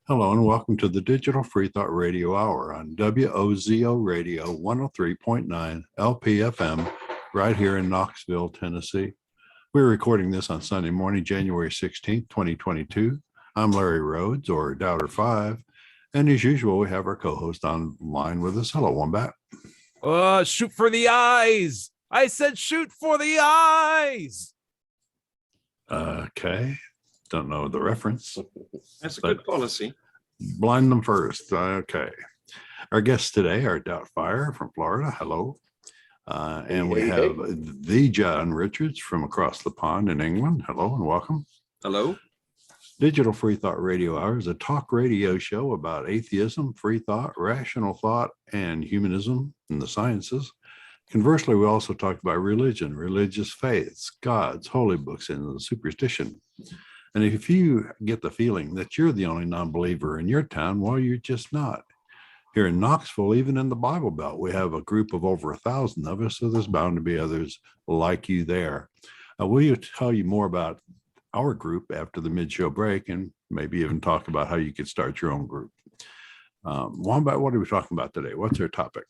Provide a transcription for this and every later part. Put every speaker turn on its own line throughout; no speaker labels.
Hello and welcome to the Digital Freethought Radio Hour on WOZO Radio 103.9 LPFM right here in Knoxville, Tennessee. We're recording this on Sunday morning, January 16th, 2022. I'm Larry Rhodes, or Doubter5, and as usual, we have our co-host online with us. Hello, Wombat.
Shoot for the eyes. I said shoot for the eyes.
Okay. Don't know the reference.
That's a good policy.
Blind them first. Okay. Our guests today are Doubtfire from Florida. Hello. And we have the John Richards from across the pond in England. Hello and welcome.
Hello.
Digital Freethought Radio Hour is a talk radio show about atheism, free thought, rational thought, and humanism and the sciences. Conversely, we also talk about religion, religious faiths, gods, holy books, and superstition. And if you get the feeling that you're the only non-believer in your town, well, you're just not. Here in Knoxville, even in the Bible Belt, we have a group of over 1,000 of us, so there's bound to be others like you there. We'll tell you more about our group after the mid-show break and maybe even talk about how you could start your own group. Wombat, what are we talking about today? What's our topic?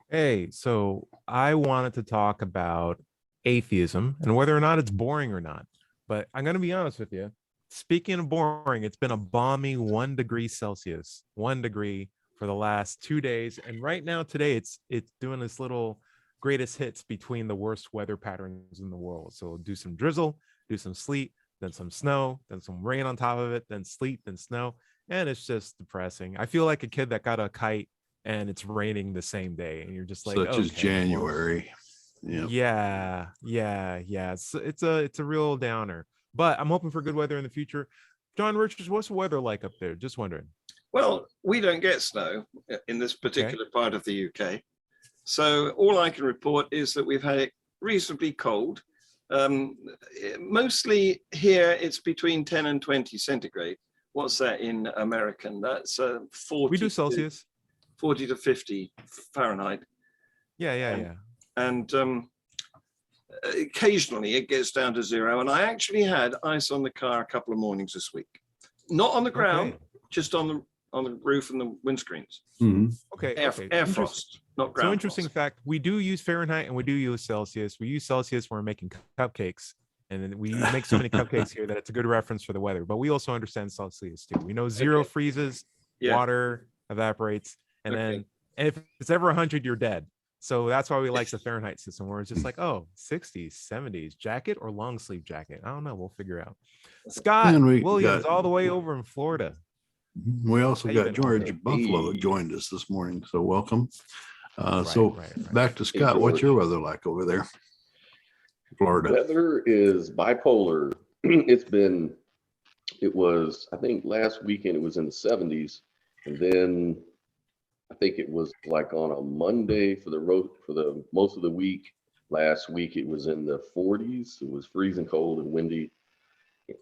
Hey, so I wanted to talk about atheism and whether or not it's boring or not. But I'm going to be honest with you. Speaking of boring, it's been a balmy 1 degree Celsius, 1 degree for the last 2 days. And right now, today, it's doing this little greatest hits between the worst weather patterns in the world. So do some drizzle, do some sleet, then some snow, then some rain on top of it, then sleet, then snow. And it's just depressing. I feel like a kid that got a kite and it's raining the same day. And you're just like,
such as January.
Yeah. It's a real downer, but I'm hoping for good weather in the future. John Richards, what's the weather like up there? Just wondering.
Well, we don't get snow in this particular part of the UK. So all I can report is that we've had it reasonably cold. Mostly here, it's between 10 and 20 centigrade. What's that in American? That's 40.
We do Celsius.
40 to 50 Fahrenheit.
Yeah.
And occasionally it gets down to 0. And I actually had ice on the car a couple of mornings this week. Not on the ground, just on the roof and the windscreens.
Mm-hmm.
Okay.
Air frost, not ground.
So interesting
frost.
fact, we do use Fahrenheit and we do use Celsius. We use Celsius when we're making cupcakes. And then we make so many cupcakes here that it's a good reference for the weather. But we also understand Celsius too. We know 0 freezes, water evaporates. And then if it's ever 100, you're dead. So that's why we like the Fahrenheit system, where it's just like, 60s, 70s, jacket or long sleeve jacket. I don't know. We'll figure out. Scott Williams, all the way over in Florida.
We also got George Buffalo joined us this morning. So welcome. Right. Back to Scott. What's your weather like over there? Florida.
Weather is bipolar. It was, I think last weekend it was in the 70s. And then I think it was like on a Monday for the most of the week. Last week it was in the 40s. It was freezing cold and windy,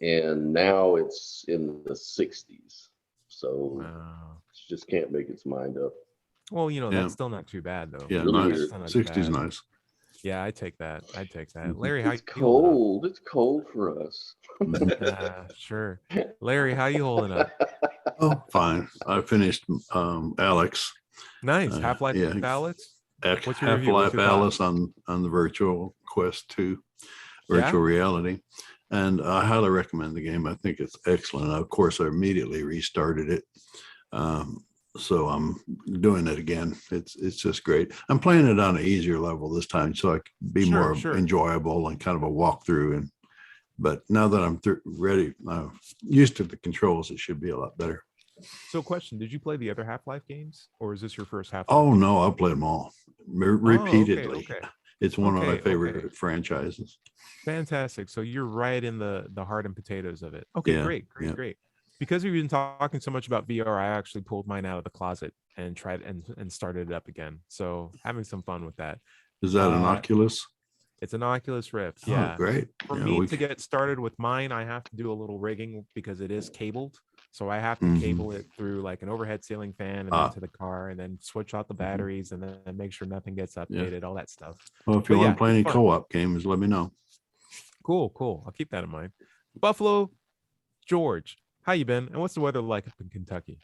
and now it's in the 60s. So just can't make its mind up.
Well, that's still not too bad though.
Yeah,
really
nice. 60s nice.
Yeah, I take that. Larry, how
it's cold? It's cold for us.
Sure. Larry, how you holding up?
Oh, fine. I finished Alex.
Nice. Half-Life Alex?
What's your Half-Life Alice on the Virtual Quest 2 virtual reality. And I highly recommend the game. I think it's excellent. Of course, I immediately restarted it. So I'm doing it again. It's just great. I'm playing it on an easier level this time, so I can be more enjoyable and kind of a walkthrough. But now that I'm ready, used to the controls, it should be a lot better.
So question, did you play the other Half-Life games, or is this your first Half-Life?
Oh, no, I played them all repeatedly. Okay. It's one of my favorite franchises.
Fantastic. So you're right in the heart and potatoes of it. Okay, great. Because we've been talking so much about VR, I actually pulled mine out of the closet and tried and started it up again. So having some fun with that.
Is that an Oculus?
It's an Oculus Rift.
Yeah. Oh, great.
For me to get started with mine, I have to do a little rigging because it is cabled. So I have to cable it through like an overhead ceiling fan and into the car, and then switch out the batteries and then make sure nothing gets updated, all that stuff.
Well, if you want to play any co-op games, let me know.
Cool. I'll keep that in mind. Buffalo, George, How you been? And what's the weather like up in Kentucky?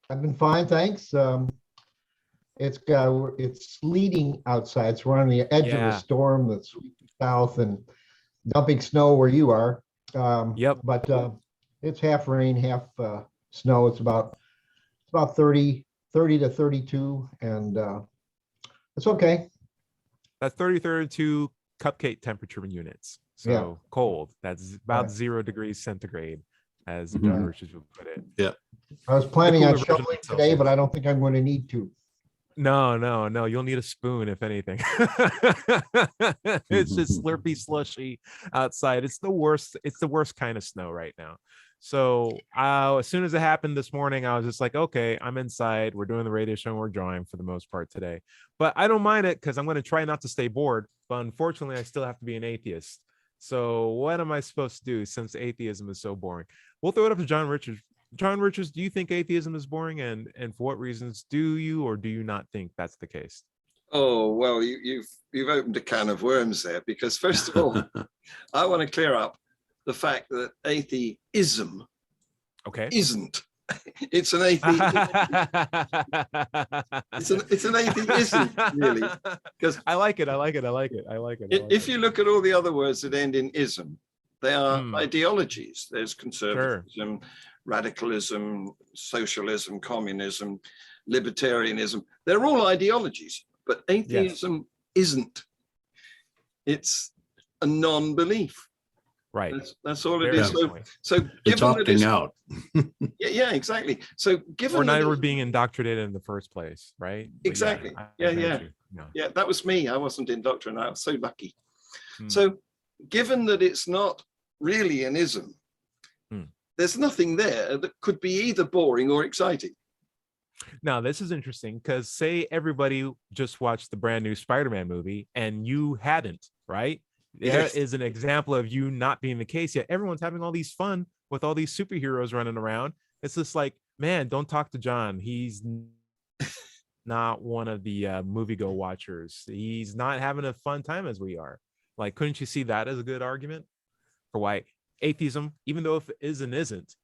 I've been fine, thanks. It's sleeting outside, so we're on the edge of
Yeah.
a storm that's sweeping south and dumping snow where you are.
Yep.
But it's half rain, half snow. It's about 30 to 32, and it's okay.
That's 32 cupcake temperature units. So
Yeah.
cold. That's about
Right.
0 degrees centigrade, as
Mhm.
John Richards would put it.
I was planning on
cooler version of
shoveling
itself.
today, but I don't think I'm going to need to.
No. You'll need a spoon, if anything. It's just slurpy, slushy outside. It's the worst. It's the worst kind of snow right now. So as soon as it happened this morning, I was just like, okay, I'm inside. We're doing the radio show and we're drawing for the most part today. But I don't mind it because I'm going to try not to stay bored. But unfortunately, I still have to be an atheist. So what am I supposed to do since atheism is so boring? We'll throw it up to John Richards. John Richards, do you think atheism is boring, and for what reasons do you or do you not think that's the case?
Oh, well, you've opened a can of worms there, because first of all, I want to clear up the fact that atheism
Okay.
isn't. It's an atheism. It's an atheism, really. Because
I like it.
if you look at all the other words that end in ism, they are
Hmm.
ideologies. There's conservatism, radicalism, socialism, communism, libertarianism. They're all ideologies, but atheism isn't. It's a non-belief.
Right.
That's all it
Very
is.
good point.
So
It's
given that
opting out.
yeah, exactly. So given
Or
that
not
it's-
ever being indoctrinated in the first place, right? But
Exactly.
I
Yeah,
agree
yeah.
with you.
yeah, that was me. I wasn't indoctrinated. I was so lucky.
Hmm.
So given that it's not really an ism,
Hmm.
there's nothing there that could be either boring or exciting.
Now, this is interesting because say everybody just watched the brand new Spider-Man movie and you hadn't, right? There
Yes.
is an example of you not being the case yet. Everyone's having all these fun with all these superheroes running around. It's just like, man, don't talk to John. He's not one of the movie-go watchers. He's not having a fun time as we are. Like, couldn't you see that as a good argument for why atheism, even though if it is and isn't,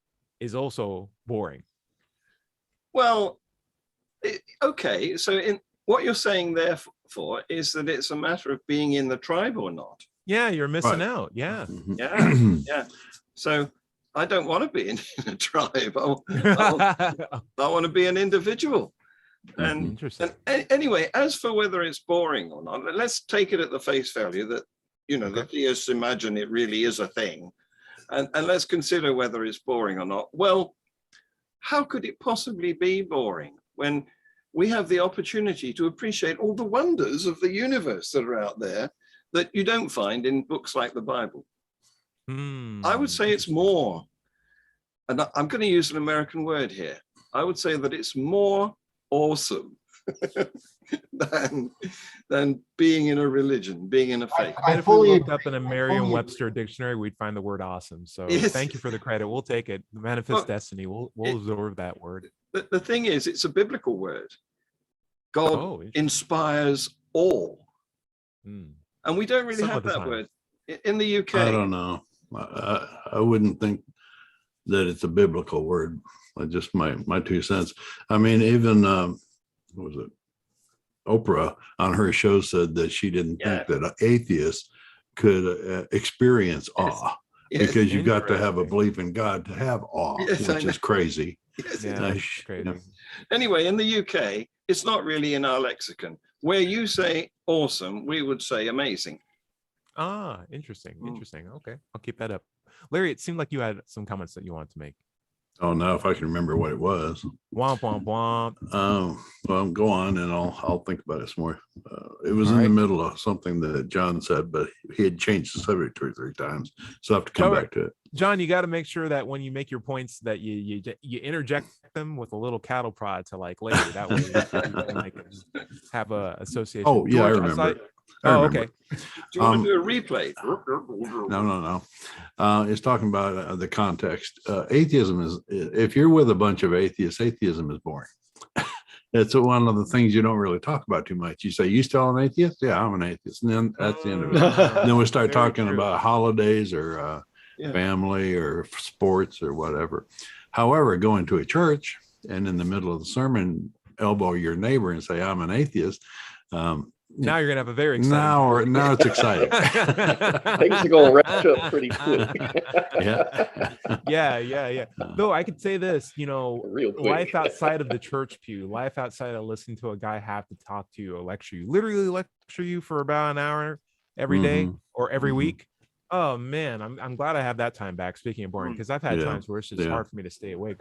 is also boring?
Well, okay. So in what you're saying therefore is that it's a matter of being in the tribe or not.
Yeah, you're missing
Right.
out. Yeah.
Mhm.
Yeah. So I don't want to be in a tribe. I want to be an individual. And
Interesting.
anyway, as for whether it's boring or not, let's take it at the face value that, the theists imagine it really is a thing. And let's consider whether it's boring or not. Well, how could it possibly be boring when we have the opportunity to appreciate all the wonders of the universe that are out there that you don't find in books like the Bible? I would say it's more, and I'm going to use an American word here. I would say that it's more awesome than being in a religion, being in a faith.
I
If
fully
we looked
agree.
up in a Merriam-Webster dictionary, we'd find the word awesome. So
Yes.
thank you for the credit. We'll take it. Manifest
Well,
destiny. We'll absorb that word.
The thing is, it's a biblical word. God
Oh, interesting.
inspires all.
Hmm.
And we don't really
Some
have
of the
that
time.
word. In the UK,
I don't know. I wouldn't think that it's a biblical word. Just my 2 cents. I mean, even what was it? Oprah on her show said that she didn't think that atheists could experience awe,
Yes.
because you got to have a
Interesting.
belief in God to have awe,
Yes, I
which
know.
is crazy.
Yes,
Yeah,
I
that's
sh-
crazy.
Anyway, in the UK, it's not really in our lexicon. Where you say awesome, we would say amazing.
Ah, interesting.
Hmm.
Interesting. Okay, I'll keep that up. Larry, it seemed like you had some comments that you wanted to make.
Oh, now if I can remember what it was.
Womp womp womp.
Well, go on and I'll think about it some more. It was
All
in the
right.
middle of something that John said, but he had changed the subject 2 or 3 times, so I have to come
All right.
back to it.
John, you got to make sure that when you make your points that you interject them with a little cattle prod to like later. That way you can like have a association.
Oh, yeah, I
George,
remember.
outside-
I
Oh,
remember.
okay.
Do you want
Um,
to do a replay?
No. It's talking about the context. Atheism is, if you're with a bunch of atheists, atheism is boring. It's one of the things you don't really talk about too much. You say, you still an atheist? Yeah, I'm an atheist. And then that's the end of it. Then we start
Very
talking
true.
about holidays or family or sports or whatever. However, going to a church and in the middle of the sermon, elbow your neighbor and say, I'm an atheist.
Now you're gonna have a very exciting
now it's exciting.
Things are going to wrap up pretty quick.
yeah. Though I could say this,
Real quick.
life outside of the church pew, life outside of listening to a guy have to talk to you or literally lecture you for about an hour every day or every week. Oh man, I'm glad I have that time back. Speaking of boring, because I've had times where it's just hard for me to stay awake.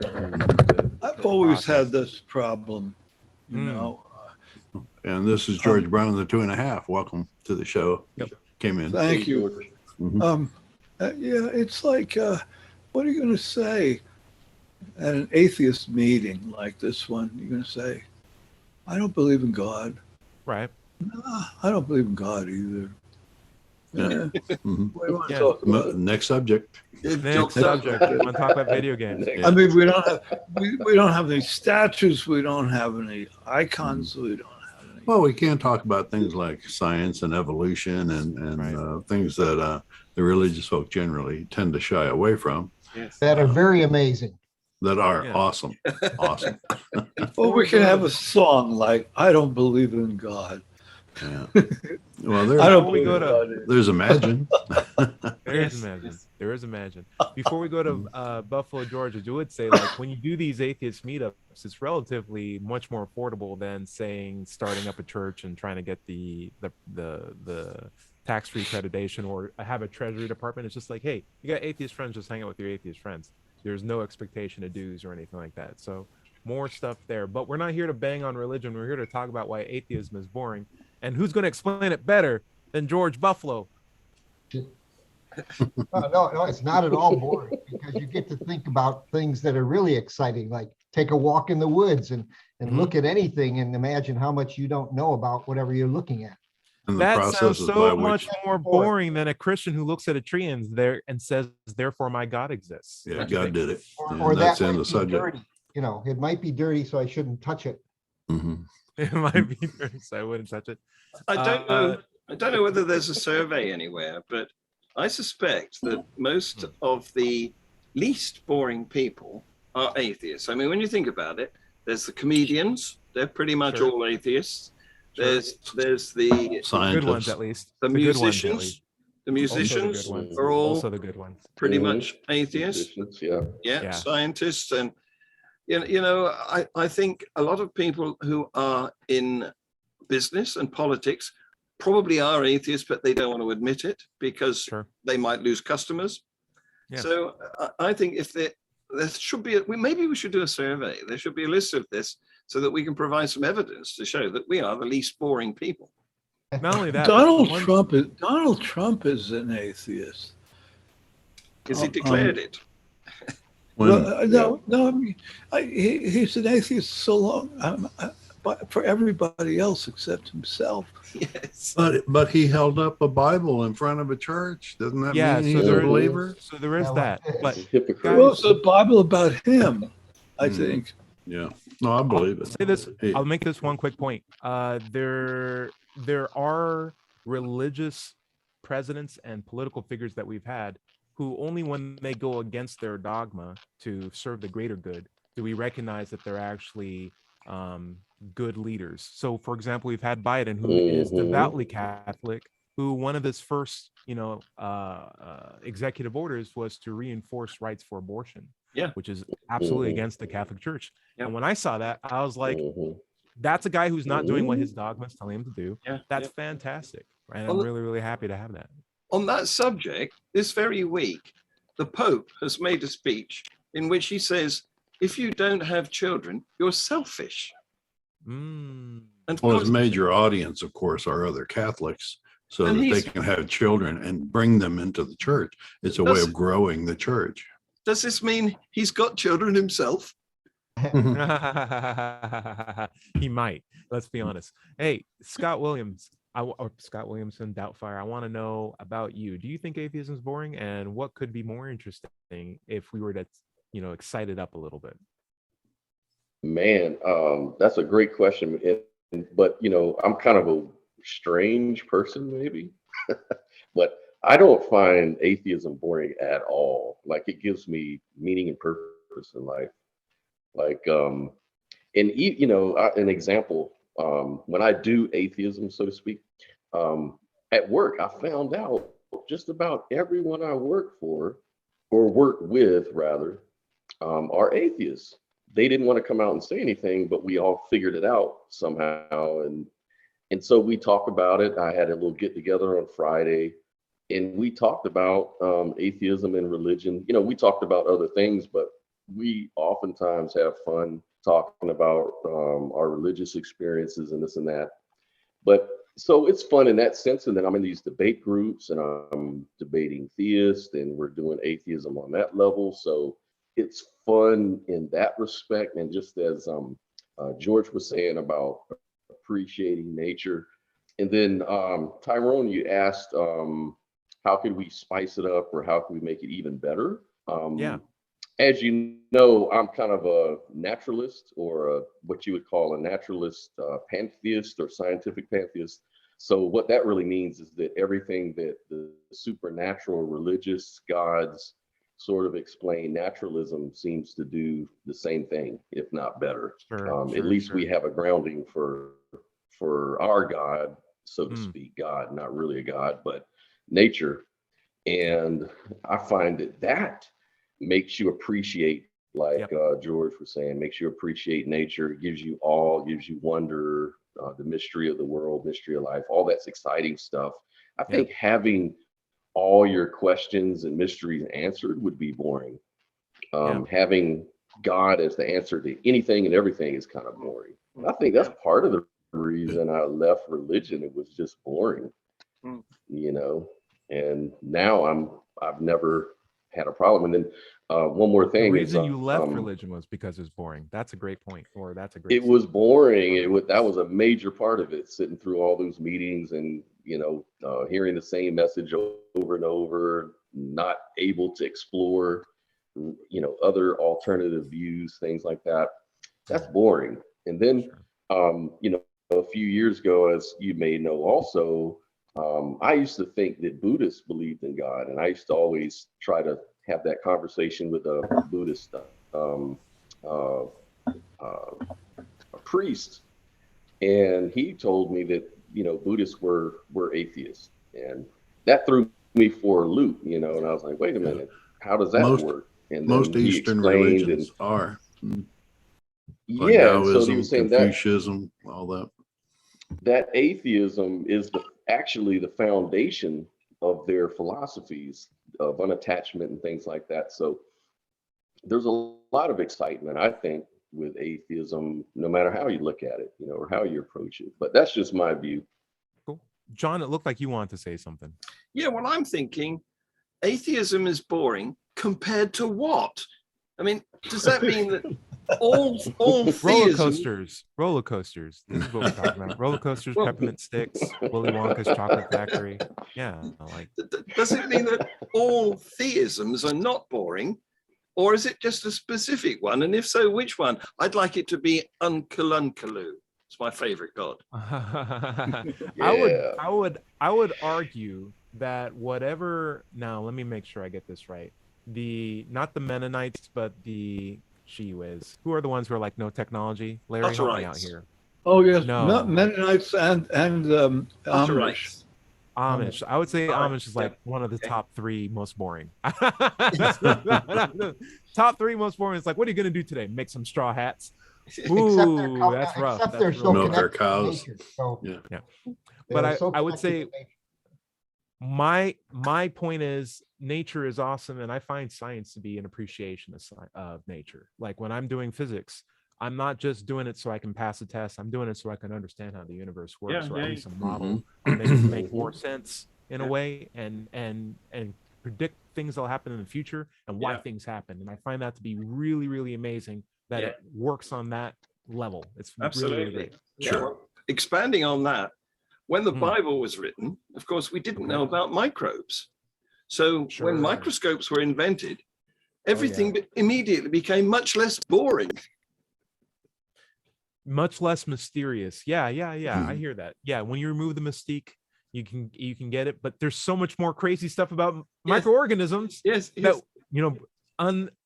I've always had this problem, you know.
And this is George Brown, the 2.5. Welcome to the show.
Yep.
Came in.
Thank you. It's like, what are you going to say at an atheist meeting like this one? You're going to say, I don't believe in God.
Right.
Nah, I don't believe in God either.
Yeah.
What do you want to talk about?
Next subject.
Next subject. We want to talk about video games.
I mean, we don't have any statues. We don't have any icons. We don't have any.
Well, we can talk about things like science and evolution and things that the religious folk generally tend to shy away from.
Yes.
That are very amazing.
That are awesome. Awesome.
Well, we can have a song like "I don't believe in God."
Yeah. Well,
I don't
we
believe
go
in
to-
God.
there's Imagine.
There is Imagine. Before we go to Buffalo, Georgia, you would say, like, when you do these atheist meetups, it's relatively much more affordable than saying starting up a church and trying to get the tax-free accreditation or have a treasury department. It's just like, hey, you got atheist friends, just hang out with your atheist friends. There's no expectation of dues or anything like that. So more stuff there. But we're not here to bang on religion. We're here to talk about why atheism is boring. And who's going to explain it better than George Buffalo?
No, it's not at all boring because you get to think about things that are really exciting, like take a walk in the woods and look at anything and imagine how much you don't know about whatever you're looking at.
And the
That sounds
processes by
so
which
much more boring than a Christian who looks at a tree and says, "Therefore, my God exists."
God did it. And
Or
that's
that
in
might
the
be
subject.
dirty. It might be dirty, so I shouldn't touch it.
It might be, so I wouldn't touch it.
I don't know. I don't know whether there's a survey anywhere, but I suspect that most of the least boring people are atheists. I mean, when you think about it, there's the comedians; they're pretty much all atheists. There's the
Good ones,
Scientists.
at least.
the
good ones, at
musicians.
least.
The
Also the
musicians
good ones.
are all
Also the good ones.
pretty much atheists.
Yeah.
Yeah.
Scientists, and I think a lot of people who are in business and politics probably are atheists, but they don't want to admit it because they might lose customers.
Yeah.
So I think if there should be, maybe we should do a survey. There should be a list of this so that we can provide some evidence to show that we are the least boring people.
Not only that,
Donald
one-
Trump is an atheist.
Because he declared it.
No. I mean, he's an atheist so long, but for everybody else except himself.
Yes.
But he held up a Bible in front of a church. Doesn't that
yeah,
mean
so
he's a
there,
believer?
so there is that. But
Hypocrite.
Well, it's a Bible about him, I think.
Yeah. No, I believe it.
say this.
Hey.
I'll make this one quick point. There are religious presidents and political figures that we've had who only when they go against their dogma to serve the greater good do we recognize that they're actually good leaders. So, for example, we've had Biden, who is devoutly Catholic, who one of his first, executive orders was to reinforce rights for abortion.
Yeah.
Which is absolutely against the Catholic Church.
Yeah.
And when I saw that, I was like, that's a guy who's not doing what his dogma is telling him to do.
Yeah.
That's fantastic. And
Well,
I'm really, really happy to have that.
On that subject, this very week, the Pope has made a speech in which he says, if you don't have children, you're selfish. And of
Well,
course,
his major audience, of course, are other Catholics, so
And
that they
he's-
can have children and bring them into the church. It's a way
Does-
of growing the church.
does this mean he's got children himself?
He might. Let's be honest. Hey, Scott Williams, or Scott Williamson, Doubtfire, I want to know about you. Do you think atheism is boring, and what could be more interesting if we were to, excite it up a little bit?
Man, that's a great question. But I'm kind of a strange person, maybe. But I don't find atheism boring at all. Like, it gives me meaning and purpose in life. Like, an example, when I do atheism, so to speak, at work, I found out just about everyone I work for, or work with rather, are atheists. They didn't want to come out and say anything, but we all figured it out somehow. And so we talked about it. I had a little get together on Friday, and we talked about atheism and religion. We talked about other things, but we oftentimes have fun talking about our religious experiences and this and that. But so it's fun in that sense. And then I'm in these debate groups and I'm debating theists, and we're doing atheism on that level. So it's fun in that respect. And just as George was saying about appreciating nature. And then Tyrone, you asked, how could we spice it up, or how can we make it even better? As you know, I'm kind of a naturalist, or what you would call a naturalist pantheist or scientific pantheist. So what that really means is that everything that the supernatural religious gods sort of explain, naturalism seems to do the same thing, if not better. At least we have a grounding for our God, so to speak. God, not really a God, but nature. And I find that makes you appreciate, like George was saying, makes you appreciate nature. It gives you awe, gives you wonder, the mystery of the world, mystery of life, all that's exciting stuff. I think having all your questions and mysteries answered would be boring. Having God as the answer to anything and everything is kind of boring. And I think that's part of the reason I left religion. It was just boring, and now I've never had a problem. And then one more thing.
The reason you left religion was because it was boring. That's a great point. Or that's a great.
It was boring. That was a major part of it. Sitting through all those meetings and hearing the same message over and over, not able to explore, other alternative views, things like that. That's boring. And then, a few years ago, as you may know, also. I used to think that Buddhists believed in God, and I used to always try to have that conversation with a Buddhist a priest, and he told me that Buddhists were atheists, and that threw me for a loop, and I was like, wait a minute, how does that work? And
most Eastern religions are.
Like
Taoism,
so he was saying
Confucianism, all that.
That atheism is actually the foundation of their philosophies of unattachment and things like that. So there's a lot of excitement, I think, with atheism, no matter how you look at it, or how you approach it. But that's just my view.
Cool. John, it looked like you wanted to say something.
Yeah, well, I'm thinking atheism is boring compared to what? I mean, does that mean that all theism...
roller coasters. This is what we're talking about. Roller coasters, peppermint sticks, Willy Wonka's chocolate factory. Yeah,
Does it mean that all theisms are not boring, or is it just a specific one? And if so, which one? I'd like it to be Unkalunkalu. It's my favorite god.
I would argue that whatever. Now, let me make sure I get this right. Not the Mennonites, but the Shiwis, who are the ones who are like no technology. Larry, help me out here.
Oh yes,
no,
Mennonites and Amish.
Amish. I would say Amish is like one of the top three most boring. Top three most boring is like, what are you going to do today? Make some straw hats? Ooh, that's rough.
Except they're so
milk our
connected to
cows.
nature, so
Yeah. But I would say
connected to nature.
my point is nature is awesome, and I find science to be an appreciation of nature. Like when I'm doing physics, I'm not just doing it so I can pass a test. I'm doing it so I can understand how the universe works, or at least a model, make more sense in a way, and predict things that'll happen in the future and why things happen. And I find that to be really, really amazing that it works on that level. It's
absolutely
really, really great.
Sure. Well, expanding on that, when the Bible was written, of course, we didn't know about microbes. So when microscopes were invented, everything immediately became much less boring.
Much less mysterious. Yeah. I hear that. Yeah, when you remove the mystique, you can get it, but there's so much more crazy stuff about
Yes.
microorganisms
Yes,
that,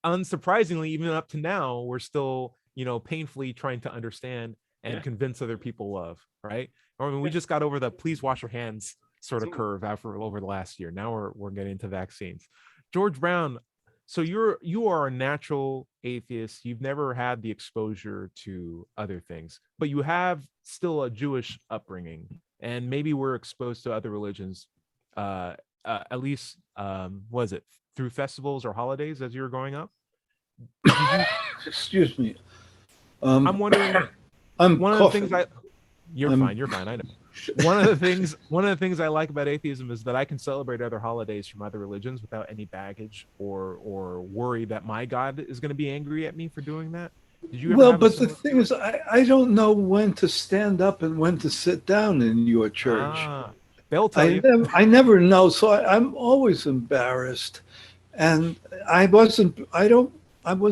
unsurprisingly, even up to now, we're still, painfully trying to understand and convince other people of, right? I mean, we just got over the please wash your hands sort of curve over the last year. Now we're getting into vaccines. George Brown, so you are a natural atheist. You've never had the exposure to other things, but you have still a Jewish upbringing, and maybe we're exposed to other religions, at least, was it through festivals or holidays as you were growing up?
Excuse me.
I'm wondering.
I'm
One of
coughing.
the things you're fine. I know. One of the things I like about atheism is that I can celebrate other holidays from other religions without any baggage or worry that my God is going to be angry at me for doing that. Did you ever
Well,
have
but the thing is, I don't know when to stand up and when to sit down in your church.
They'll tell you.
I never know, so I'm always embarrassed. And I was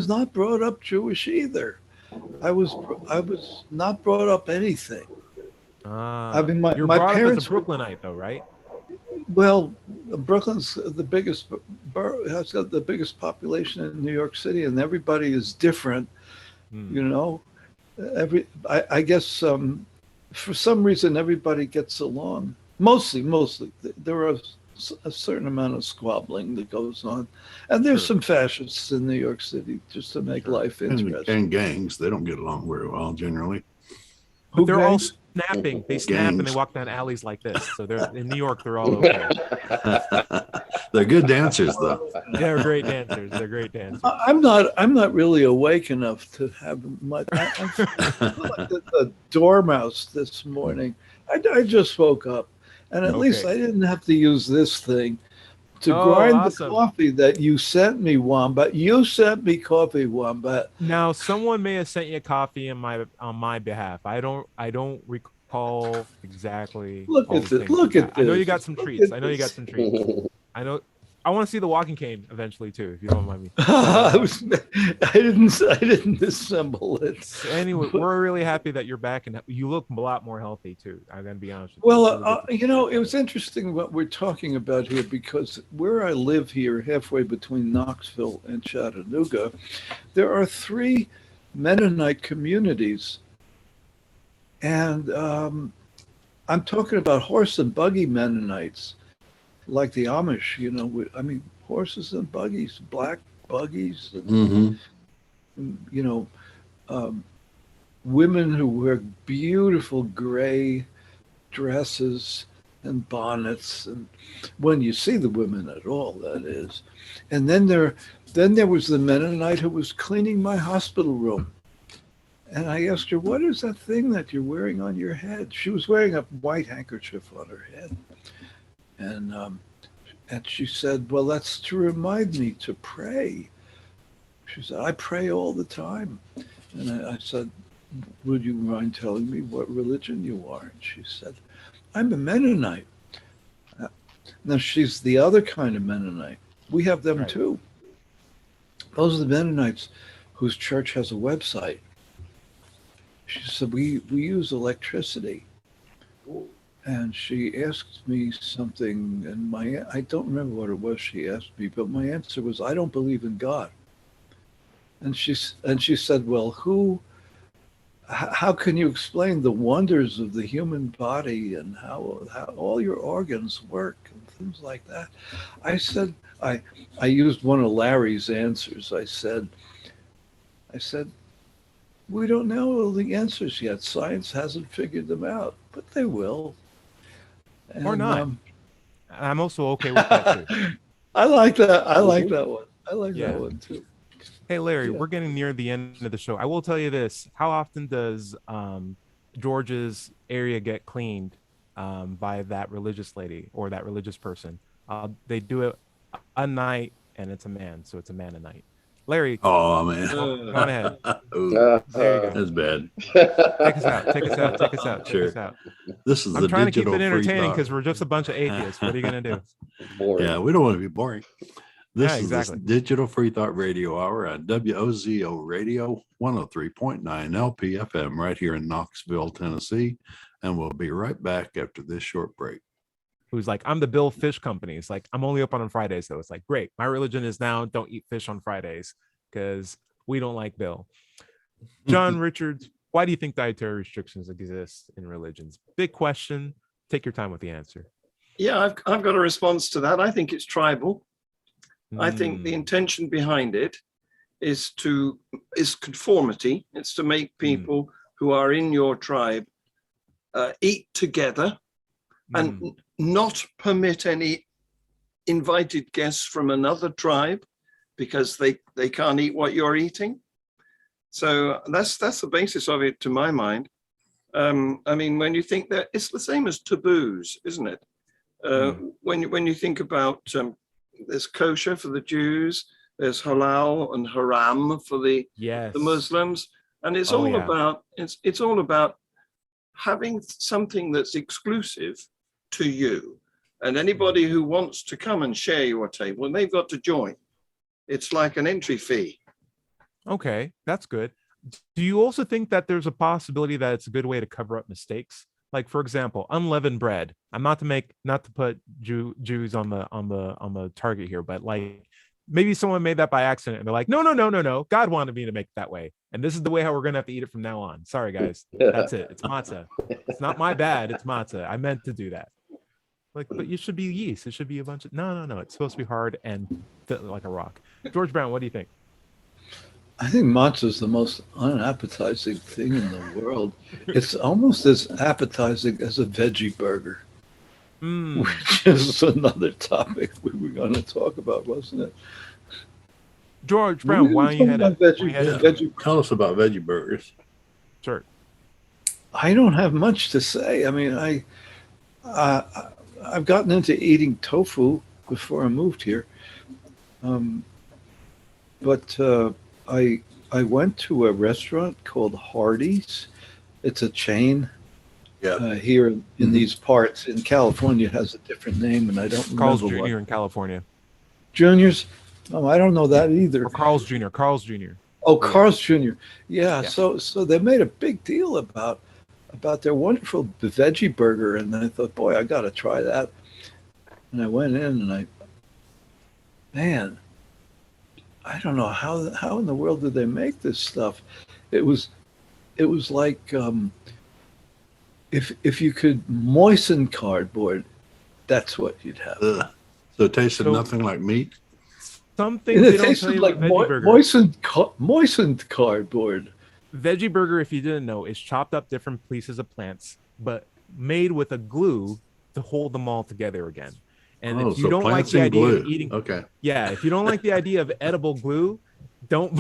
not brought up Jewish either. I was not brought up anything. I mean,
you're
my
brought
parents
up as a Brooklynite, though, right?
Well, Brooklyn's the biggest has got the biggest population in New York City, and everybody is different. I guess for some reason everybody gets along. Mostly, there are a certain amount of squabbling that goes on, and there's some fascists in New York City just to make life interesting.
And gangs, they don't get along very well generally.
But they're all snapping. They snap and they walk down alleys like this. So they're in New York. They're all okay.
They're good dancers, though.
They're great dancers.
I'm not really awake enough to have much. I feel like a dormouse this morning. I just woke up, and at least I didn't have to use this thing to grind the coffee that you sent me, Wombat. You sent me coffee, Wombat.
Now, someone may have sent you coffee on my behalf. I don't recall exactly.
Look at this.
I know you got some treats. I know. I want to see the walking cane eventually too, if you don't mind me.
I didn't assemble it.
Anyway, we're really happy that you're back, and you look a lot more healthy too. I'm gonna be honest with
you. Well, it was interesting what we're talking about here, because where I live here, halfway between Knoxville and Chattanooga, there are 3 Mennonite communities, and I'm talking about horse and buggy Mennonites. Like the Amish, horses and buggies, black buggies, and, women who wear beautiful gray dresses and bonnets, and when you see the women at all, that is. And then there was the Mennonite who was cleaning my hospital room. And I asked her, what is that thing that you're wearing on your head? She was wearing a white handkerchief on her head. And she said, well, that's to remind me to pray. She said, I pray all the time. And I said, would you mind telling me what religion you are? And she said, I'm a Mennonite. Now, she's the other kind of Mennonite. We have them too. Those are the Mennonites whose church has a website. She said, we use electricity. And she asked me something, and I don't remember what it was she asked me, but my answer was, I don't believe in God. And she said, well, how can you explain the wonders of the human body and how all your organs work and things like that? I said, I used one of Larry's answers. I said, we don't know all the answers yet. Science hasn't figured them out, but they will.
Or not. I'm also okay with that too.
I like that. I like that one. I like that one too.
Hey, Larry, we're getting near the end of the show. I will tell you this. How often does George's area get cleaned by that religious lady or that religious person? They do it a night, and it's a man, so it's a Mennonite. Larry.
Oh, man.
Go on ahead.
There you go. That's bad.
Take us out.
Sure. This is
I'm trying to keep it entertaining because we're just a bunch of atheists. What are you going to do?
Boring.
Yeah, we don't want to be boring. This is
exactly.
the Digital Freethought Radio Hour at WOZO Radio 103.9 LPFM right here in Knoxville, Tennessee. And we'll be right back after this short break.
who's like, I'm the Bill Fish Company. It's like, I'm only open on Fridays though. It's like, great. My religion is now don't eat fish on Fridays because we don't like Bill. John Richards, why do you think dietary restrictions exist in religions? Big question. Take your time with the answer.
Yeah, I've got a response to that. I think it's tribal. I think the intention behind it is conformity. It's to make people who are in your tribe eat together and not permit any invited guests from another tribe because they can't eat what you're eating. So that's the basis of it, to my mind. I mean, when you think that it's the same as taboos, isn't it? When you think about there's kosher for the Jews, there's halal and haram for the Muslims, and it's it's all about having something that's exclusive to you, and anybody who wants to come and share your table, and they've got to join. It's like an entry fee.
Okay, that's good. Do you also think that there's a possibility that it's a good way to cover up mistakes? Like, for example, unleavened bread. I'm not to put Jews on the target here, but like maybe someone made that by accident and they're like, no. God wanted me to make it that way. And this is the way how we're going to have to eat it from now on. Sorry, guys. That's it. It's matzah. It's not my bad. It's matzah. I meant to do that. Like, but it should be yeast. It should be a bunch of, no. It's supposed to be hard and like a rock. George Brown, what do you think?
I think matzah is the most unappetizing thing in the world. It's almost as appetizing as a veggie burger, which is another topic we were going to talk about, wasn't it?
George Brown, why don't you head up?
Tell us about veggie burgers.
Sure.
I don't have much to say. I mean, I've gotten into eating tofu before I moved here, but I went to a restaurant called Hardee's. It's a chain here in these parts. In California, it has a different name, and I don't remember
Carl's Jr. in California.
Junior's? Oh, I don't know that either.
Or Carl's Jr. Carl's Jr.
Oh, Carl's Jr. Yeah. So they made a big deal about their wonderful veggie burger, and I thought, boy, I got to try that. And I went in, and man, I don't know how in the world did they make this stuff. It was like if you could moisten cardboard, that's what you'd have.
So it tasted nothing like meat.
Something they don't tell you like
moistened cardboard.
Veggie burger, if you didn't know, is chopped up different pieces of plants, but made with a glue to hold them all together again. And if you don't like the idea of eating, if you don't like the idea of edible glue, don't.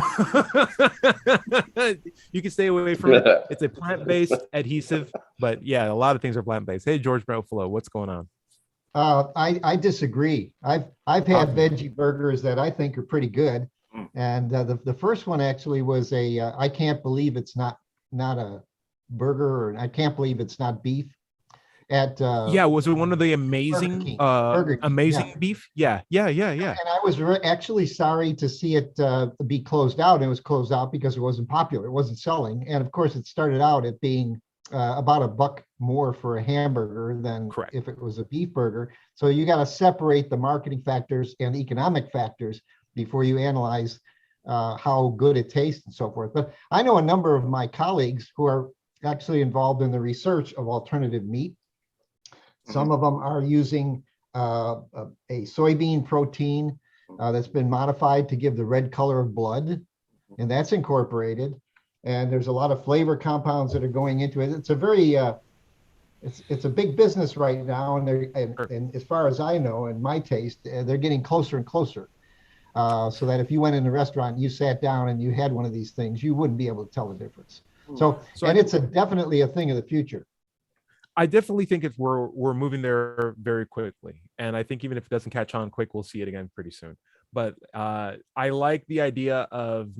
You can stay away from it. It's a plant-based adhesive, but yeah, a lot of things are plant-based. Hey, George Broflo, what's going on?
I disagree. I've had veggie burgers that I think are pretty good, and the first one actually was I can't believe it's not a burger, or I can't believe it's not beef.
Was it one of the amazing amazing beef? Yeah. And
I was actually sorry to see it be closed out. It was closed out because it wasn't popular. It wasn't selling, and of course, it started out at being about $1 more for a hamburger than if it was a beef burger. So you got to separate the marketing factors and economic factors before you analyze how good it tastes and so forth. But I know a number of my colleagues who are actually involved in the research of alternative meat. Some of them are using a soybean protein that's been modified to give the red color of blood, and that's incorporated. And there's a lot of flavor compounds that are going into it. It's a very, it's a big business right now, and as far as I know, and my taste, they're getting closer and closer. So that if you went in a restaurant and you sat down and you had one of these things, you wouldn't be able to tell the difference. So it's definitely a thing of the future.
I definitely think we're moving there very quickly, and I think even if it doesn't catch on quick, we'll see it again pretty soon. But I like the idea of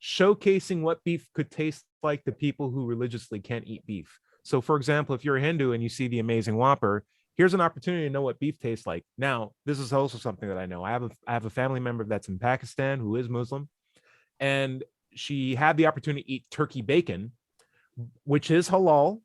showcasing what beef could taste like to people who religiously can't eat beef. So, for example, if you're a Hindu and you see the Amazing Whopper, here's an opportunity to know what beef tastes like. Now, this is also something that I know. I have a family member that's in Pakistan who is Muslim, and she had the opportunity to eat turkey bacon, which is halal.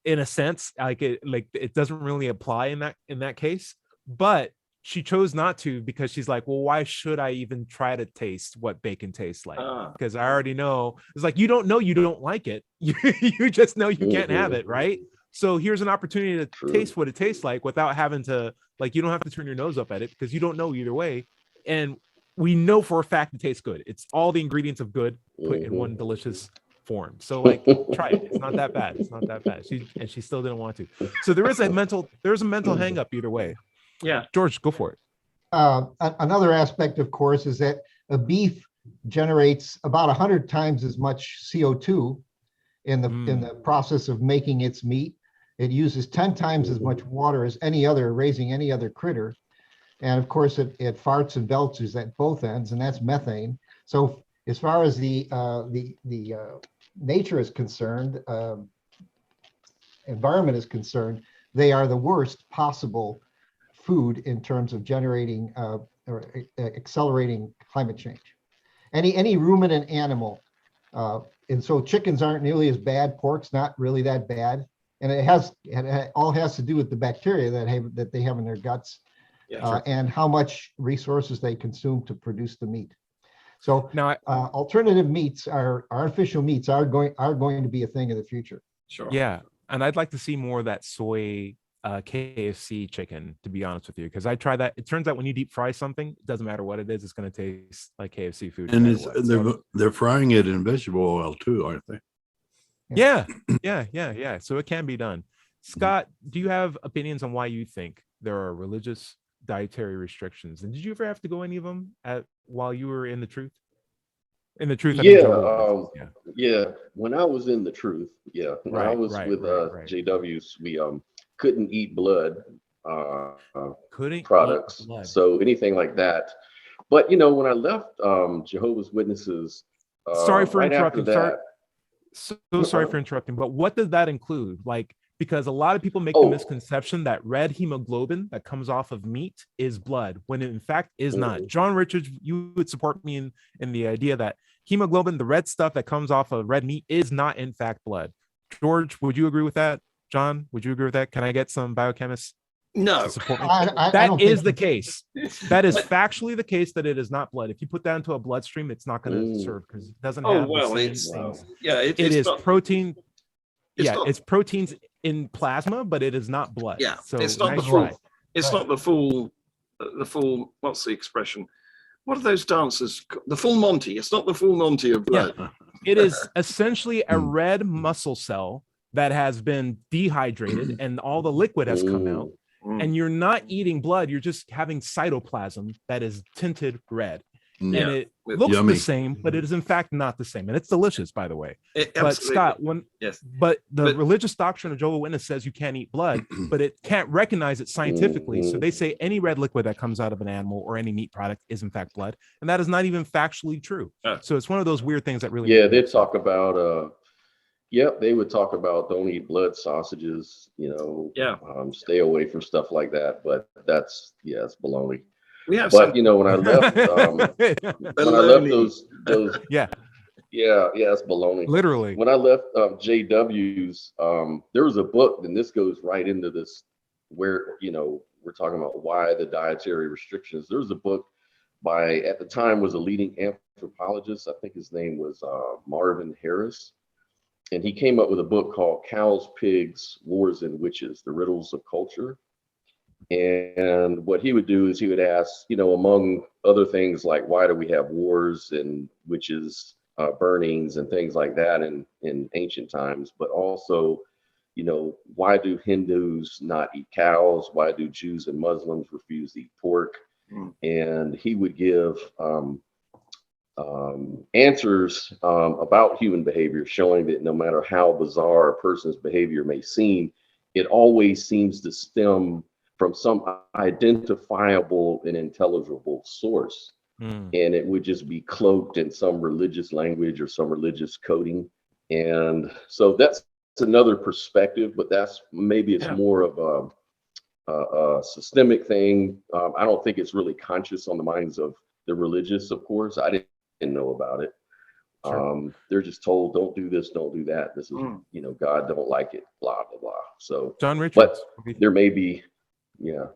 in a sense, it doesn't really apply in that case. But she chose not to because she's like, well, why should I even try to taste what bacon tastes like? Because I already know. It's like, you don't know you don't like it. You just know you can't have it, right? So here's an opportunity to taste what it tastes like without having to, like, you don't have to turn your nose up at it because you don't know either way. And we know for a fact it tastes good. It's all the ingredients of good put in one delicious form. So like, try it. It's not that bad. It's not that bad. She still didn't want to. So there's a mental hang up either way.
Yeah.
George, go for it.
Another aspect, of course, is that a beef generates about 100 times as much CO2 in the process of making its meat. It uses 10 times as much water as raising any other critter. And of course, it farts and belches at both ends, and that's methane. So as far as the nature is concerned, environment is concerned, they are the worst possible food in terms of generating or accelerating climate change. Any ruminant animal, and so chickens aren't nearly as bad. Pork's not really that bad, and it all has to do with the bacteria that they have in their guts, and how much resources they consume to produce the meat. So now, alternative meats, artificial meats, are going to be a thing of the future.
Sure.
Yeah, and I'd like to see more of that soy KFC chicken, to be honest with you, because I tried that. It turns out when you deep fry something, it doesn't matter what it is, it's going to taste like KFC food.
And they're frying it in vegetable oil too, aren't they?
Yeah. So it can be done. Scott, do you have opinions on why you think there are religious dietary restrictions? And did you ever have to go any of them while you were in the truth? In the truth?
Yeah. When I was in the truth, when I was with JWs, we couldn't eat blood products, so anything like that. But when I left Jehovah's Witnesses,
sorry for interrupting. Sorry for interrupting. But what does that include? Like, because a lot of people make the misconception that red hemoglobin that comes off of meat is blood, when it in fact is not. John Richards, you would support me in the idea that hemoglobin, the red stuff that comes off of red meat, is not in fact blood. George, would you agree with that? John, would you agree with that? Can I get some biochemists?
No.
To support me? That is the case. That is factually the case, that it is not blood. If you put that into a bloodstream, it's not going to serve because it doesn't have the same things. It is protein. It's proteins in plasma, but it is not blood.
Yeah,
so
it's not the full. It's not the full. The full. What's the expression? What are those dancers? The full Monty. It's not the full Monty of blood.
Yeah. It is essentially a red muscle cell that has been dehydrated and all the liquid has come out. And you're not eating blood. You're just having cytoplasm that is tinted red. And it looks the same, but it is in fact not the same. And it's delicious, by the way. But Scott, the religious doctrine of Jehovah's Witness says you can't eat blood, but it can't recognize it scientifically. So they say any red liquid that comes out of an animal or any meat product is in fact blood. And that is not even factually true. So it's one of those weird things that really...
Yeah, they talk about... they would talk about don't eat blood sausages, stay away from stuff like that. But that's, it's baloney. But when I left, those it's baloney.
Literally.
When I left JW's, there was a book, and this goes right into this, where we're talking about why the dietary restrictions. There was a book by, at the time, was a leading anthropologist. I think his name was Marvin Harris. And he came up with a book called Cows, Pigs, Wars, and Witches, The Riddles of Culture. And what he would do is he would ask, among other things, like, why do we have wars and witches, burnings and things like that in ancient times? But also, why do Hindus not eat cows? Why do Jews and Muslims refuse to eat pork? And he would give answers about human behavior, showing that no matter how bizarre a person's behavior may seem, it always seems to stem from some identifiable and intelligible source. And it would just be cloaked in some religious language or some religious coding. And so that's another perspective, but that's maybe it's more of a systemic thing. I don't think it's really conscious on the minds of the religious, of course. I didn't know about it.
Sure.
They're just told, don't do this, don't do that. This is, God don't like it, blah, blah, blah. So,
John Richards.
but there may be,
Well,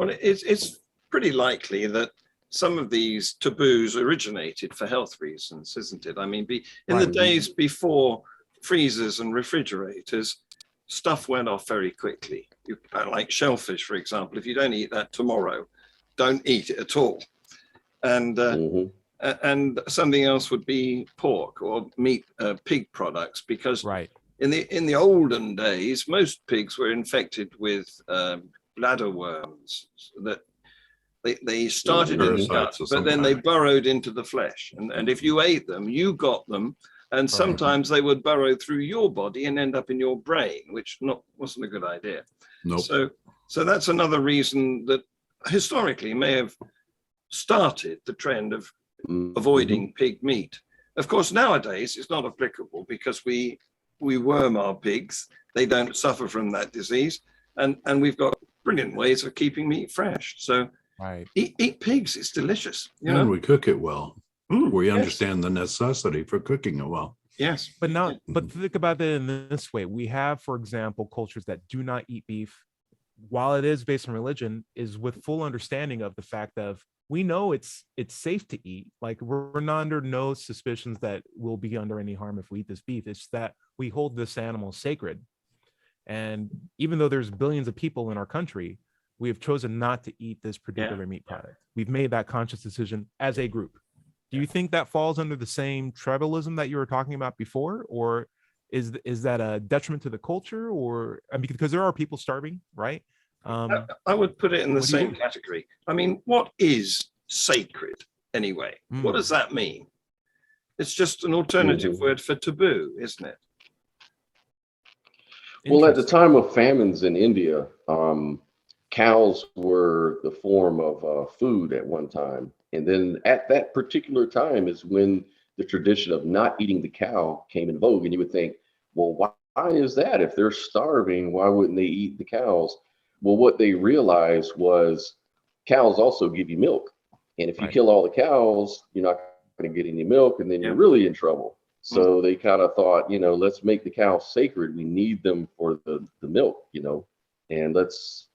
it's pretty likely that some of these taboos originated for health reasons, isn't it? I mean, in the days before freezers and refrigerators, stuff went off very quickly. Like shellfish, for example. If you don't eat that tomorrow, don't eat it at all. And something else would be pork or meat, pig products, because in the olden days, most pigs were infected with bladder worms that they started in the gut, but then they burrowed into the flesh. And if you ate them, you got them. And sometimes they would burrow through your body and end up in your brain, which wasn't a good idea.
Nope.
So that's another reason that historically may have started the trend of avoiding pig meat. Of course, nowadays it's not applicable because we worm our pigs. They don't suffer from that disease. And we've got brilliant ways of keeping meat fresh. So eat pigs. It's delicious.
And we cook it well. We understand the necessity for cooking it well.
Yes.
But think about it in this way. We have, for example, cultures that do not eat beef, while it is based on religion, is with full understanding of the fact of, we know it's safe to eat. Like, we're not under no suspicions that we'll be under any harm if we eat this beef. It's that we hold this animal sacred. And even though there's billions of people in our country, we have chosen not to eat this particular meat product. We've made that conscious decision as a group. Do you think that falls under the same tribalism that you were talking about before, or is that a detriment to the culture? Or because there are people starving, right?
I would put it in the same category. I mean, what is sacred anyway? What does that mean? It's just an alternative word for taboo, isn't it?
Well, at the time of famines in India, cows were the form of food at one time. And then at that particular time is when the tradition of not eating the cow came in vogue. And you would think, well, why is that? If they're starving, why wouldn't they eat the cows? Well, what they realized was cows also give you milk. And if you kill all the cows, you're not going to get any milk, and then you're really in trouble. So they kind of thought, let's make the cows sacred. We need them for the milk, and let's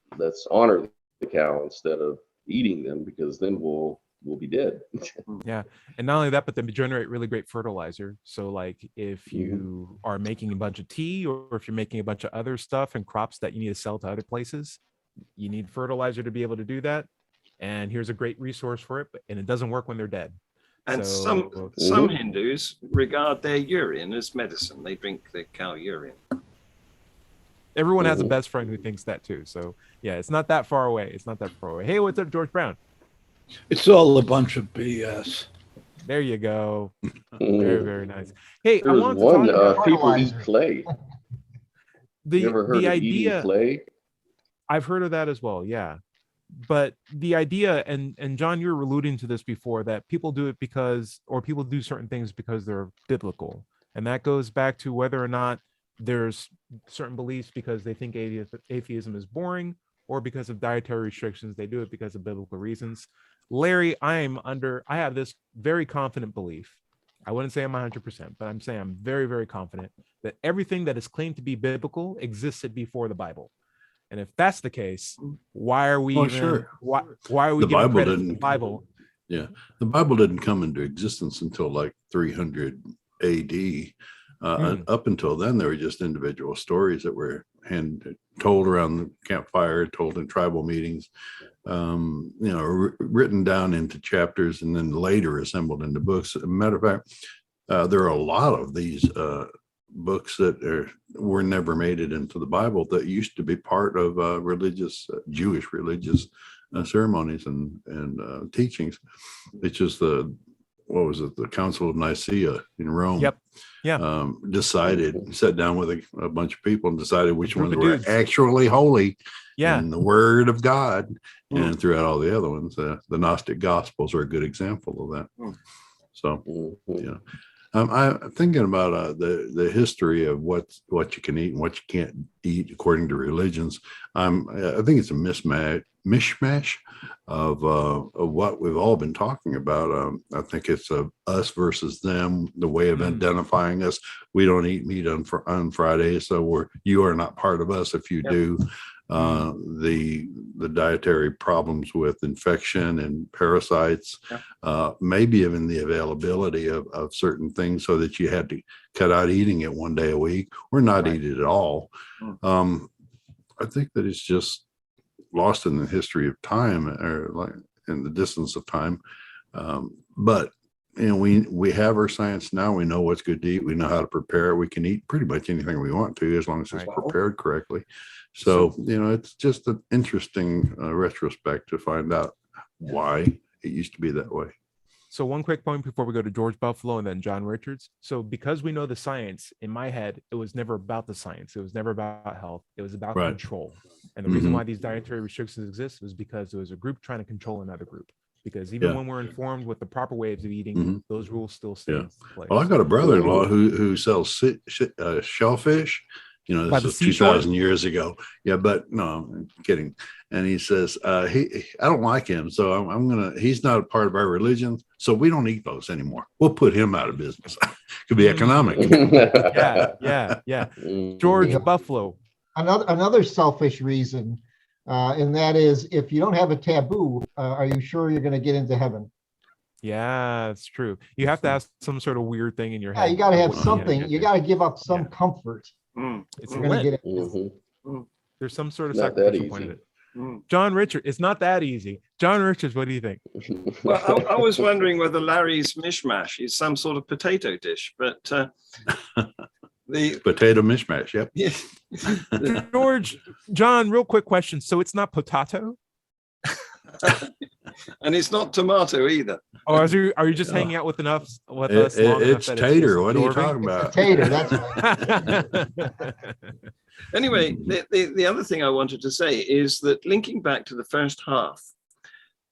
honor the cow instead of eating them, because then we'll be dead.
And not only that, but they generate really great fertilizer. So like, if you are making a bunch of tea, or if you're making a bunch of other stuff and crops that you need to sell to other places, you need fertilizer to be able to do that. And here's a great resource for it, and it doesn't work when they're dead.
And some Hindus regard their urine as medicine. They drink the cow urine.
Everyone has a best friend who thinks that too. So yeah, it's not that far away. Hey, what's up, George Brown?
It's all a bunch of BS.
There you go. Very, very nice. Hey,
I want to talk about people eat clay. You ever heard of idea, eating clay?
I've heard of that as well. Yeah. But the idea, and John, you were alluding to this before, that people do it people do certain things because they're biblical. And that goes back to whether or not there's certain beliefs because they think atheism is boring, or because of dietary restrictions. They do it because of biblical reasons. Larry, I have this very confident belief. I wouldn't say I'm 100%, but I'm saying I'm very, very confident that everything that is claimed to be biblical existed before the Bible. And if that's the case, why are we why are we giving credit to the Bible?
Yeah, the Bible didn't come into existence until like 300 AD. Up until then, there were just individual stories that were told around the campfire, told in tribal meetings, written down into chapters and then later assembled into books. As a matter of fact, there are a lot of these books that were never made it into the Bible that used to be part of Jewish religious ceremonies and teachings. It's just the Council of Nicaea in Rome.
Yep. Yeah.
Sat down with a bunch of people and decided which ones were actually holy.
Yeah.
And the Word of God. And throughout all the other ones, the Gnostic Gospels are a good example of that. So, yeah. I'm thinking about the history of what you can eat and what you can't eat according to religions. I think it's a mishmash of what we've all been talking about. I think it's us versus them, the way of identifying us. We don't eat meat on Friday, so you are not part of us if you do. The dietary problems with infection and parasites, maybe even the availability of certain things, so that you had to cut out eating it one day a week or not eat it at all. I think that it's just lost in the history of time, or like in the distance of time. But we have our science now. We know what's good to eat. We know how to prepare it. We can eat pretty much anything we want to, as long as it's prepared correctly. So, it's just an interesting retrospect to find out why it used to be that way.
So one quick point before we go to George Buffalo and then John Richards. So because we know the science, in my head, it was never about the science. It was never about health. It was about control. And the reason why these dietary restrictions exist was because there was a group trying to control another group. Because even when we're informed with the proper ways of eating, those rules still stay in place.
Well, I've got a brother-in-law who sells shellfish. This is 2,000 years ago. Yeah, but no, I'm kidding. And he says, I don't like him, so he's not a part of our religion, so we don't eat those anymore. We'll put him out of business. Could be economic.
Yeah. George Buffalo.
Another selfish reason, and that is, if you don't have a taboo, are you sure you're going to get into heaven?
Yeah, it's true. You have to have some sort of weird thing in your head.
Yeah, you got to have something. You got to give up some comfort.
It's there's some sort of sacrificial point in it. John Richards, it's not that easy. John Richards, what do you think?
Well, I was wondering whether Larry's mishmash is some sort of potato dish, but the
potato mishmash. Yep.
John, real quick question. So it's not potato?
And it's not tomato either.
Oh, are you just hanging out with us?
It's tater. What are you talking about?
Tater. That's right.
Anyway, the other thing I wanted to say is that, linking back to the first half,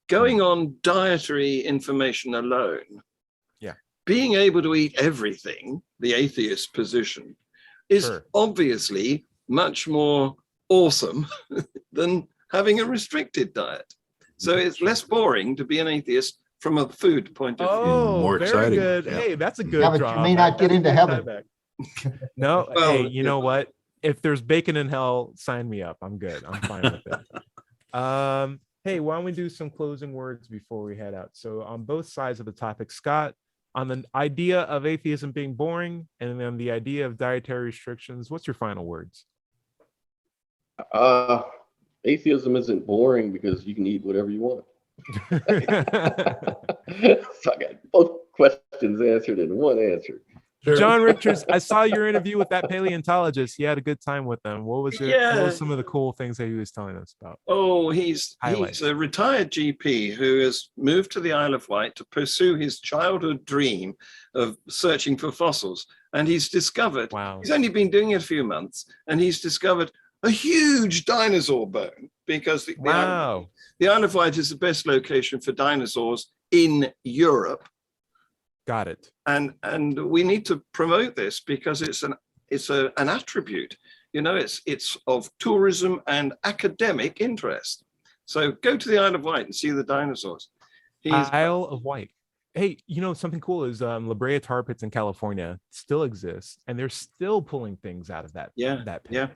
going on dietary information alone, being able to eat everything, the atheist position, is obviously much more awesome than having a restricted diet. So it's less boring to be an atheist from a food point of view.
Oh,
more
very
exciting.
Good. Yeah. Hey, that's a good
but
job.
you may not get into heaven.
No, hey, you know what? If there's bacon in hell, sign me up. I'm good. I'm fine with it. Hey, why don't we do some closing words before we head out? So on both sides of the topic, Scott, on the idea of atheism being boring and then the idea of dietary restrictions, what's your final words?
Atheism isn't boring because you can eat whatever you want. So I got both questions answered in one answer.
John Richards, I saw your interview with that paleontologist. You had a good time with them. What was some of the cool things that he was telling us about?
Oh, he's a retired GP who has moved to the Isle of Wight to pursue his childhood dream of searching for fossils. And he's discovered, he's only been doing it a few months, and he's discovered a huge dinosaur bone, because the Isle of Wight is the best location for dinosaurs in Europe.
Got it.
And we need to promote this because it's an attribute. It's of tourism and academic interest. So go to the Isle of Wight and see the dinosaurs.
Isle of Wight. Hey, something cool is Brea Tar Pits in California still exists, and they're still pulling things out of that pit.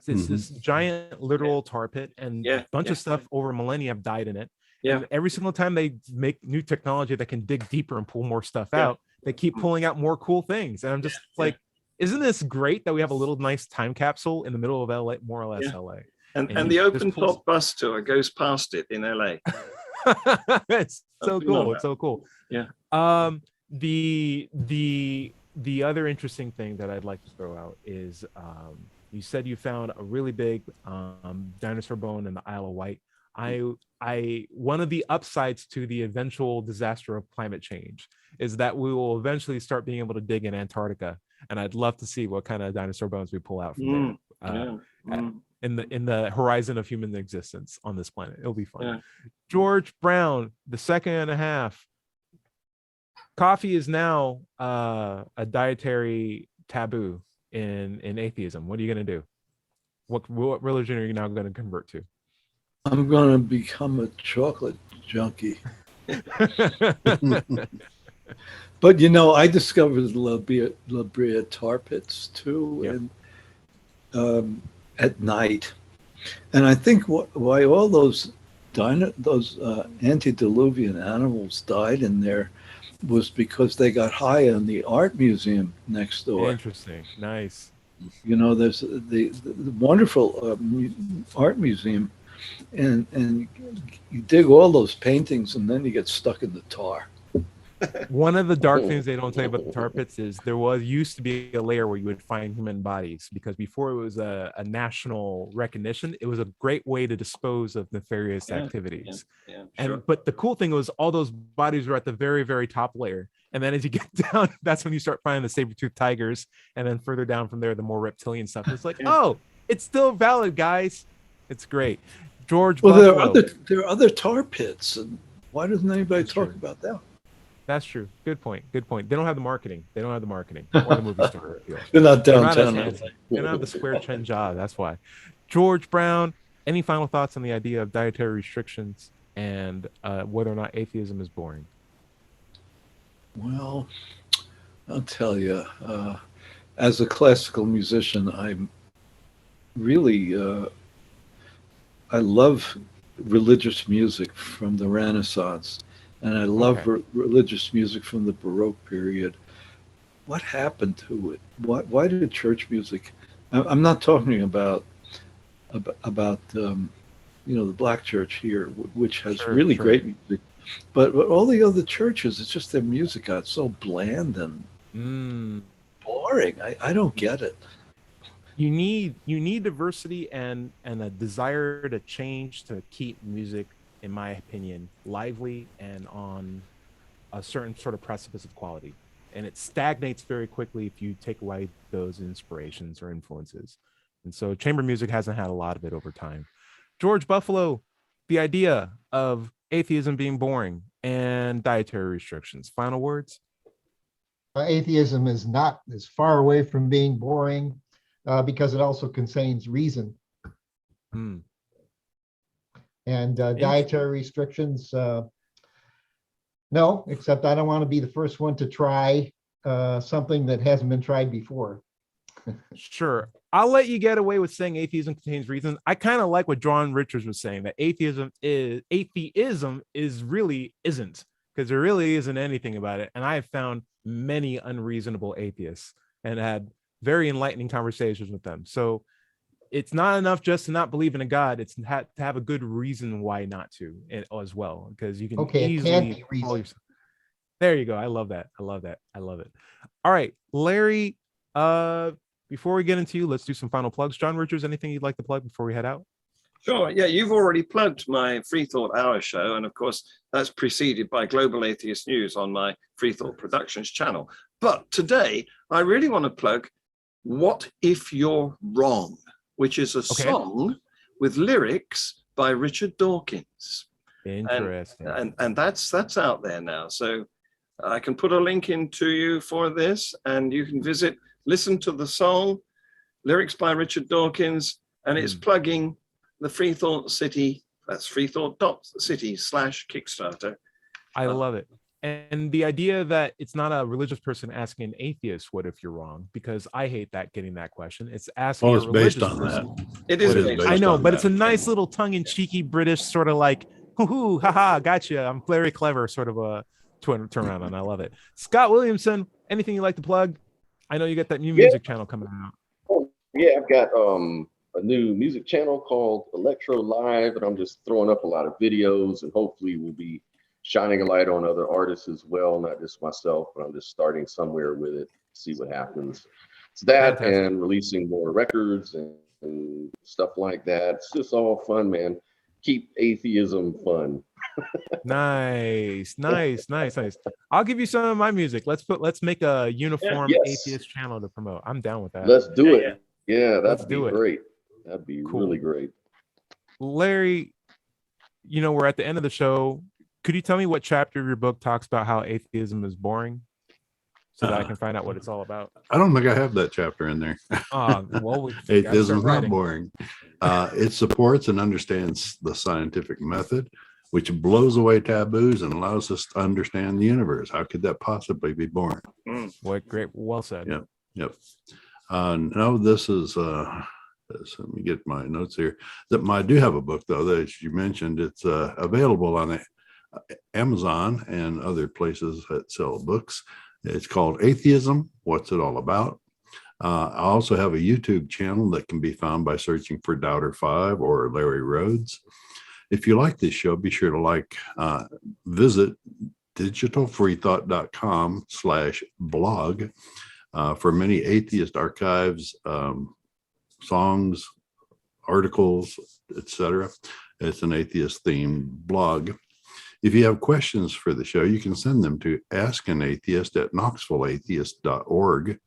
It's this giant literal tar pit, and a bunch of stuff over millennia have died in it. And every single time they make new technology that can dig deeper and pull more stuff out, they keep pulling out more cool things. And I'm just like, isn't this great that we have a little nice time capsule in the middle of LA, more or less LA?
And the open top bus tour goes past it in LA.
It's so cool. It's so cool.
Yeah.
The other interesting thing that I'd like to throw out is you said you found a really big dinosaur bone in the Isle of Wight. One of the upsides to the eventual disaster of climate change is that we will eventually start being able to dig in Antarctica, and I'd love to see what kind of dinosaur bones we pull out from there in the horizon of human existence on this planet. It'll be fun. George Brown, the second and a half. coffee is now a dietary taboo in atheism. What are you going to do? What religion are you now going to convert to?
I'm going to become a chocolate junkie. But I discovered La Brea Tar Pits too, and at night. And I think why all those antediluvian animals died in there was because they got high on the art museum next door.
Interesting. Nice.
There's the wonderful art museum, and you dig all those paintings, and then you get stuck in the tar.
One of the dark things they don't tell you about the tar pits is there used to be a layer where you would find human bodies, because before it was a national recognition, it was a great way to dispose of nefarious activities. But the cool thing was all those bodies were at the very, very top layer. And then as you get down, that's when you start finding the saber-toothed tigers. And then further down from there, the more reptilian stuff. It's like, oh, it's still valid, guys. It's great. George Buffalo.
There are other tar pits. And why doesn't anybody talk about that?
That's true. Good point. They don't have the marketing. Or the movie star.
They're not downtown.
They don't have the square chin job. That's why. George Brown, any final thoughts on the idea of dietary restrictions and whether or not atheism is boring?
Well, I'll tell you, as a classical musician, I'm really, I love religious music from the Renaissance. And I love religious music from the Baroque period. What happened to it? Why did church music? I'm not talking about the Black Church here, which has really great music, but all the other churches, it's just their music got so bland and boring. I don't get it.
You need diversity and a desire to change to keep music, in my opinion, lively and on a certain sort of precipice of quality. And it stagnates very quickly if you take away those inspirations or influences. And so chamber music hasn't had a lot of it over time. George Buffalo, the idea of atheism being boring and dietary restrictions. Final words?
Atheism is not as far away from being boring because it also contains reason. And dietary restrictions, no, except I don't want to be the first one to try something that hasn't been tried before.
Sure. I'll let you get away with saying atheism contains reason. I kind of like what John Richards was saying, that atheism really isn't, because there really isn't anything about it. And I have found many unreasonable atheists and had very enlightening conversations with them. So it's not enough just to not believe in a God. It's to have a good reason why not to as well, because you can easily call yourself. There you go. I love that. I love it. All right, Larry, before we get into you, let's do some final plugs. John Richards, anything you'd like to plug before we head out?
Sure. Yeah, you've already plugged my Freethought Hour show. And of course, that's preceded by Global Atheist News on my Freethought Productions channel. But today, I really want to plug What If You're Wrong, which is a song with lyrics by Richard Dawkins.
Interesting.
And that's out there now. So I can put a link in to you for this, and you can listen to the song, lyrics by Richard Dawkins, and it's plugging the Freethought City. That's freethought.city/Kickstarter.
I love it. And the idea that it's not a religious person asking an atheist, what if you're wrong? Because I hate getting that question. It's asking
it's based on person. That.
It is based
I know, but it's a nice little tongue-in-cheeky British sort of like, hoo-hoo, haha, gotcha, I'm very clever sort of a turn around, and I love it. Scott Williamson, anything you'd like to plug? I know you got that new music channel coming out.
Oh, yeah, I've got a new music channel called Electro Live, and I'm just throwing up a lot of videos, and hopefully we'll be shining a light on other artists as well, not just myself, but I'm just starting somewhere with it, see what happens. It's that. Fantastic. And releasing more records and stuff like that. It's just all fun, man. Keep atheism fun.
Nice. I'll give you some of my music. Let's make a uniform atheist channel to promote. I'm down with that.
Let's do it. Yeah, that'd be great. That'd be really great.
Larry, we're at the end of the show. Could you tell me what chapter of your book talks about how atheism is boring, so that I can find out what it's all about?
I don't think I have that chapter in there.
Well,
Atheism is not boring. It supports and understands the scientific method, which blows away taboos and allows us to understand the universe. How could that possibly be boring?
What great, well said.
Yep. No, this is, let me get my notes here. I do have a book, though, that, as you mentioned, it's available on Amazon and other places that sell books. It's called Atheism, What's It All About? I also have a YouTube channel that can be found by searching for Doubter 5 or Larry Rhodes. If you like this show, be sure to visit digitalfreethought.com/blog for many atheist archives, songs, articles, etc. It's an atheist themed blog. If you have questions for the show, you can send them to askanatheist@knoxvilleatheist.org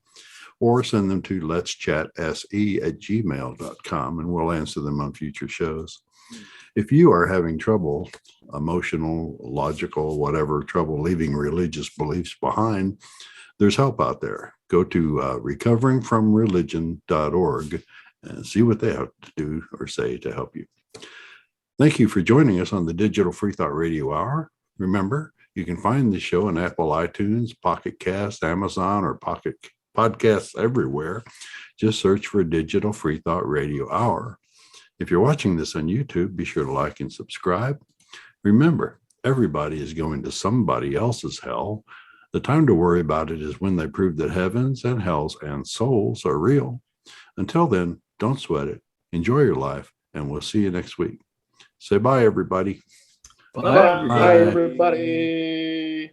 or send them to letschatse@gmail.com, and we'll answer them on future shows. If you are having trouble, emotional, logical, whatever, trouble leaving religious beliefs behind, there's help out there. Go to recoveringfromreligion.org and see what they have to do or say to help you. Thank you for joining us on the Digital Freethought Radio Hour. Remember, you can find the show on Apple iTunes, Pocket Cast, Amazon, or Pocket Podcasts everywhere. Just search for Digital Freethought Radio Hour. If you're watching this on YouTube, be sure to like and subscribe. Remember, everybody is going to somebody else's hell. The time to worry about it is when they prove that heavens and hells and souls are real. Until then, don't sweat it. Enjoy your life, and we'll see you next week. Say bye, everybody.
Bye, everybody.